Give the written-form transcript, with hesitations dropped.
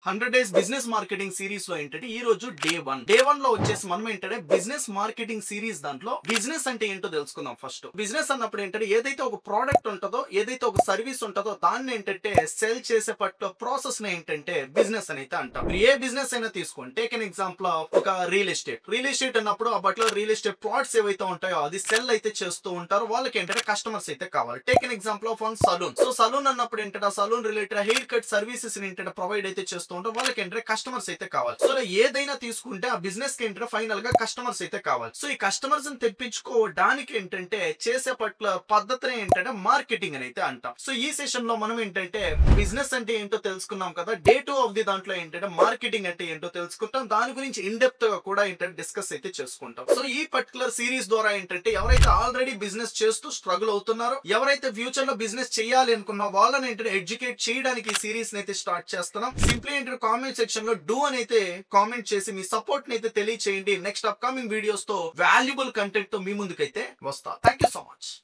100 days business marketing series లో ఏంటంటే ఈ రోజు డే వన్ లో వచ్చేసి మనం ఏంటంటే బిజినెస్ మార్కెటింగ్ సిరీస్ దాంట్లో బిజినెస్ అంటే ఏంటో తెలుసుకుందాం. ఫస్ట్ బిజినెస్ అన్నప్పుడు ఏంటంటే ఏదైతే ఒక ప్రోడక్ట్ ఉంటుందో, ఏదైతే ఒక సర్వీస్ ఉంటుందో దాన్ని ఏంటంటే సెల్ చేసే పట్ల ప్రాసెస్ ని ఏంటంటే బిజినెస్ అని అయితే అంటాం. ఏ బిజినెస్ అయినా తీసుకోండి, టేక్ ఎన్ ఎగ్జాంపుల్ ఒక రియల్ ఎస్టేట్ అన్నప్పుడు ఆ బట్లో రియల్ ఎస్టేట్ ప్లాట్స్ ఏవైతే ఉంటాయో అది సెల్ అయితే చేస్తూ ఉంటారు. వాళ్ళకి ఏంటంటే కస్టమర్స్ అయితే కావాలి. Take an example of one salon. So salon అన్నప్పుడు ఏంటంటే salon related hair cut services ఏంటంటే ప్రొవైడ్ అయితే చేస్తూ ఉంటారు. వాళ్ళకి ఏంటంటే కస్టమర్స్ అయితే కావాలి. సో ఏదైనా తీసుకుంటే ఆ బిజినెస్ కి ఏంటంటే ఫైనల్ గా కస్టమర్స్ అయితే కావాలి. సో ఈ కస్టమర్స్ ని తెప్పించుకోవడానికి ఏంటంటే చేసే పట్ల పద్ధతిని ఏంటంటే మార్కెటింగ్ అని అయితే అంటాం. సో ఈ సెషన్ లో మనం ఏంటంటే బిజినెస్ అంటే ఏంటో తెలుసుకున్నాం కదా. డే 2 ఆఫ్ ది దాంట్లో ఏంటంటే మార్కెటింగ్ అంటే ఏంటో తెలుసుకుంటాం. దాని గురించి ఇన్ డెప్త్ గా కూడా ఏంటంటే డిస్కస్ అయితే చేసుకుంటాం. సో ఈ పర్టికులర్ సిరీస్ ద్వారా ఏంటంటే ఎవరైతే ఆల్రెడీ బిజినెస్ చేస్తూ స్ట్రగుల్ అవుతున్నారో, ఎవరైతే ఫ్యూచర్ లో బిజినెస్ చేయాలి అనుకున్న వాళ్ళని ఏంటంటే ఎడ్యుకేట్ చేయడానికి ఈ సిరీస్ అయితే స్టార్ట్ చేస్తున్నాం. సింప్లీ ఏంటంటే కామెంట్ సెక్షన్ లో డూ అని అయితే కామెంట్ చేసి మీ సపోర్ట్ ని అయితే తెలియచేయండి. నెక్స్ట్ అప్కమింగ్ వీడియోస్ తో వాల్యుబుల్ కంటెంట్ తో మీ ముందుకైతే వస్తా. Thank you so much.